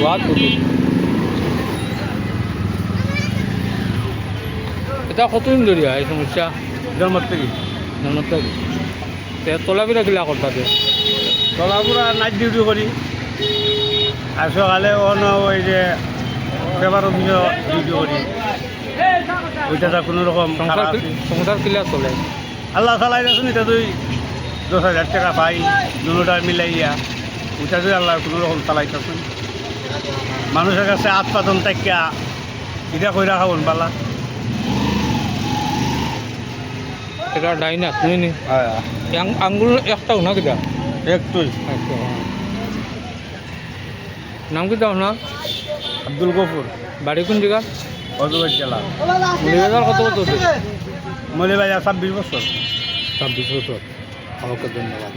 বহুত ক্ষতি। এটা কতদিন ধরে এই সমস্যা? জন্মত থেকে জন্মত থেকে। চলাফেরা কিলা করতা দে? চলাফুরা নাইট ডিউটি করি আর সকালে অন্য ওই যে পেপার অফিসে ডিউটি করি। ওইটা কোনো রকম সংসার কিলা চলে? আল্লাহ চালাই গেছেন, এটা তুই 10,000 টাকা পাই দুটা মিলাইয়া, ওইটা তুই আল্লাহ কোনো রকম চালাইতেছেন। মানুষের কাছে আত্মাতন টাকা এটা কইরা খাবন পালা। এটা ডাইনা তুমি নি আঙ্গুল একটাও না কিটা? একটুই। নাম কিটা আপনার? আব্দুল গফুর, বাড়ি কোন জায়গা? অজুবাদ জেলা। মলিবাজার কত বছর? মলিবাজার 26 বছর। 26 বছর। ওকে, ধন্যবাদ।